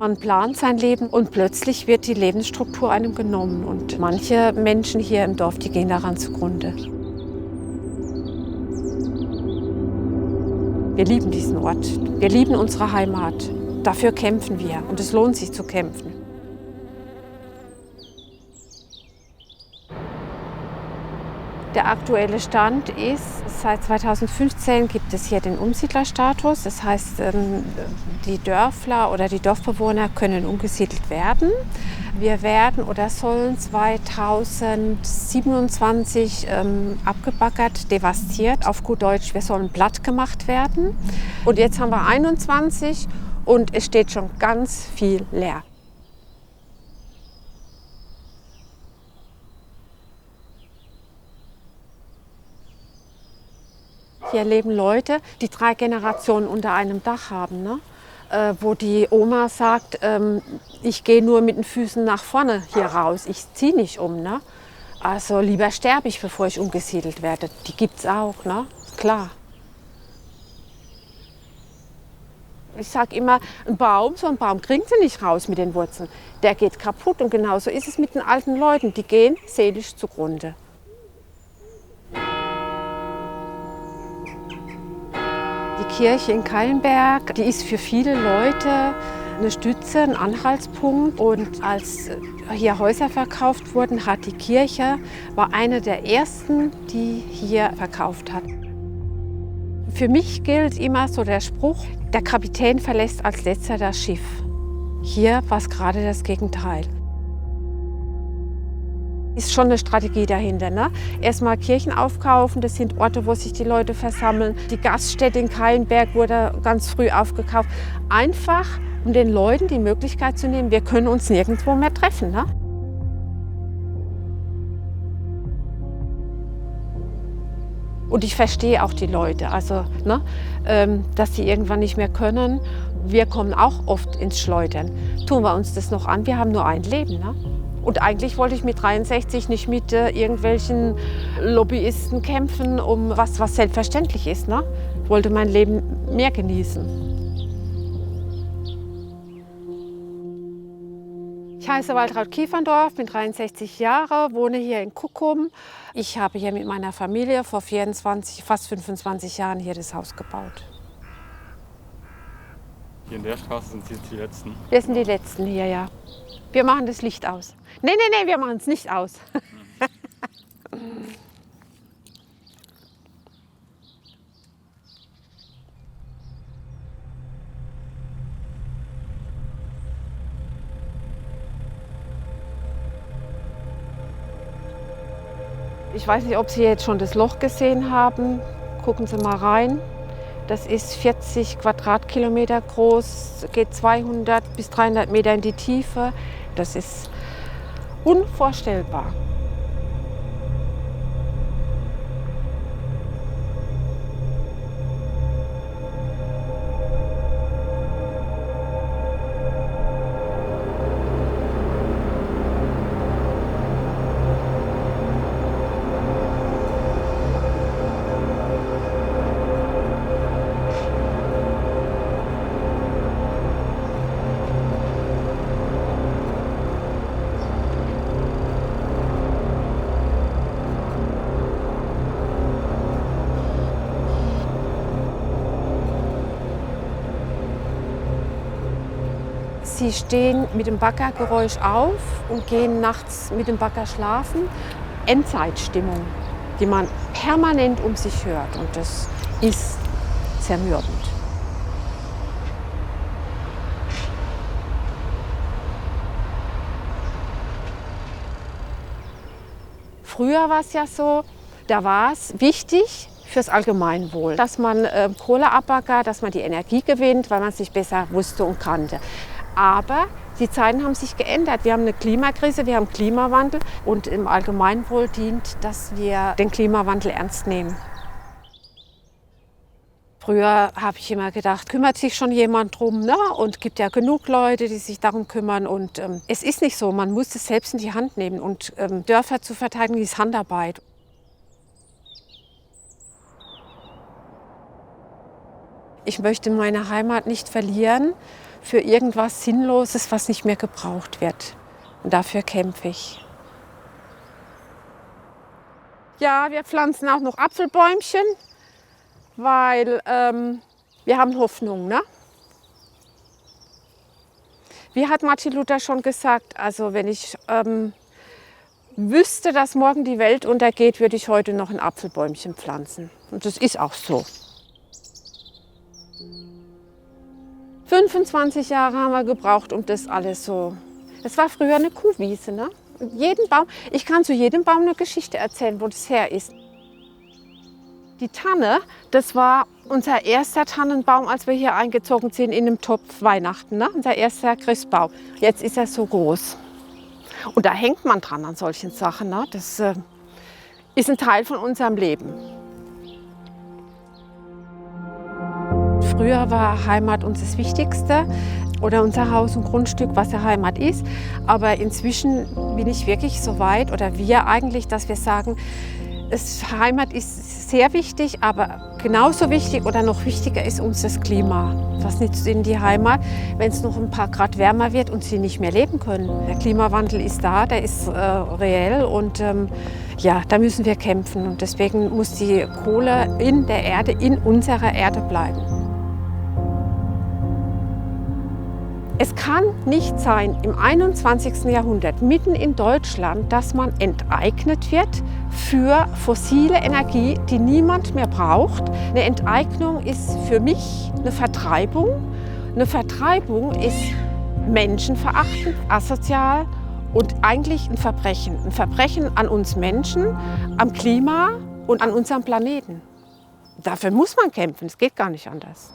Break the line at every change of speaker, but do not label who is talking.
Man plant sein Leben und plötzlich wird die Lebensstruktur einem genommen. Und manche Menschen hier im Dorf, die gehen daran zugrunde. Wir lieben diesen Ort. Wir lieben unsere Heimat. Dafür kämpfen wir und es lohnt sich zu kämpfen. Der aktuelle Stand ist, seit 2015 gibt es hier den Umsiedlerstatus. Das heißt, die Dörfler oder die Dorfbewohner können umgesiedelt werden. Wir werden oder sollen 2027 abgebaggert, devastiert. Auf gut Deutsch, wir sollen platt gemacht werden. Und jetzt haben wir 21 und es steht schon ganz viel leer. Hier leben Leute, die 3 Generationen unter einem Dach haben, ne? Wo die Oma sagt, ich gehe nur mit den Füßen nach vorne hier raus, ich ziehe nicht um. Ne? Also lieber sterbe ich, bevor ich umgesiedelt werde. Die gibt es auch, ne? Klar. Ich sage immer, so ein Baum kriegen Sie nicht raus mit den Wurzeln. Der geht kaputt und genauso ist es mit den alten Leuten, die gehen seelisch zugrunde. Die Kirche in Keilenberg, die ist für viele Leute eine Stütze, ein Anhaltspunkt. Und als hier Häuser verkauft wurden, war eine der ersten, die hier verkauft hat. Für mich gilt immer so der Spruch, der Kapitän verlässt als letzter das Schiff. Hier war es gerade das Gegenteil. Ist schon eine Strategie dahinter. Ne? Erstmal Kirchen aufkaufen, das sind Orte, wo sich die Leute versammeln. Die Gaststätte in Keilenberg wurde ganz früh aufgekauft. Einfach, um den Leuten die Möglichkeit zu nehmen, wir können uns nirgendwo mehr treffen. Ne? Und ich verstehe auch die Leute, also, ne, dass sie irgendwann nicht mehr können. Wir kommen auch oft ins Schleudern. Tun wir uns das noch an, wir haben nur ein Leben. Ne? Und eigentlich wollte ich mit 63 nicht mit irgendwelchen Lobbyisten kämpfen, um was selbstverständlich ist. Ne? Ich wollte mein Leben mehr genießen. Ich heiße Waltraud Kieferndorf, bin 63 Jahre, wohne hier in Kuckum. Ich habe hier mit meiner Familie vor fast 25 Jahren hier das Haus gebaut.
Hier in der Straße sind Sie die Letzten?
Wir sind die Letzten hier, ja. Wir machen das Licht aus. Nee, wir machen es nicht aus. Ich weiß nicht, ob Sie jetzt schon das Loch gesehen haben. Gucken Sie mal rein. Das ist 40 Quadratkilometer groß, geht 200 bis 300 Meter in die Tiefe. Das ist unvorstellbar. Sie stehen mit dem Baggergeräusch auf und gehen nachts mit dem Bagger schlafen. Endzeitstimmung, die man permanent um sich hört. Und das ist zermürbend. Früher war es ja so, da war es wichtig fürs Allgemeinwohl, dass man Kohle abbaggert, dass man die Energie gewinnt, weil man es sich besser wusste und kannte. Aber die Zeiten haben sich geändert. Wir haben eine Klimakrise, wir haben Klimawandel und im Allgemeinwohl dient, dass wir den Klimawandel ernst nehmen. Früher habe ich immer gedacht, kümmert sich schon jemand drum, ne? Und gibt ja genug Leute, die sich darum kümmern. Und es ist nicht so, man muss es selbst in die Hand nehmen. Und Dörfer zu verteidigen, ist Handarbeit. Ich möchte meine Heimat nicht verlieren für irgendwas Sinnloses, was nicht mehr gebraucht wird. Und dafür kämpfe ich. Ja, wir pflanzen auch noch Apfelbäumchen, weil wir haben Hoffnung, ne? Wie hat Martin Luther schon gesagt, also wenn ich wüsste, dass morgen die Welt untergeht, würde ich heute noch ein Apfelbäumchen pflanzen. Und das ist auch so. 25 Jahre haben wir gebraucht, um das alles so. Das war früher eine Kuhwiese, ne? Jeden Baum, ich kann zu jedem Baum eine Geschichte erzählen, wo das her ist. Die Tanne, das war unser erster Tannenbaum, als wir hier eingezogen sind in einem Topf Weihnachten, ne? Unser erster Christbaum. Jetzt ist er so groß. Und da hängt man dran an solchen Sachen, ne? Das ist ein Teil von unserem Leben. Früher war Heimat uns das Wichtigste oder unser Haus und Grundstück, was ja Heimat ist. Aber inzwischen bin ich wirklich so weit, oder wir eigentlich, dass wir sagen, Heimat ist sehr wichtig, aber genauso wichtig oder noch wichtiger ist uns das Klima. Was nützt ihnen die Heimat, wenn es noch ein paar Grad wärmer wird und sie nicht mehr leben können? Der Klimawandel ist da, der ist reell und ja, da müssen wir kämpfen. Und deswegen muss die Kohle in der Erde, in unserer Erde bleiben. Es kann nicht sein, im 21. Jahrhundert, mitten in Deutschland, dass man enteignet wird für fossile Energie, die niemand mehr braucht. Eine Enteignung ist für mich eine Vertreibung. Eine Vertreibung ist menschenverachtend, asozial und eigentlich ein Verbrechen. Ein Verbrechen an uns Menschen, am Klima und an unserem Planeten. Dafür muss man kämpfen, es geht gar nicht anders.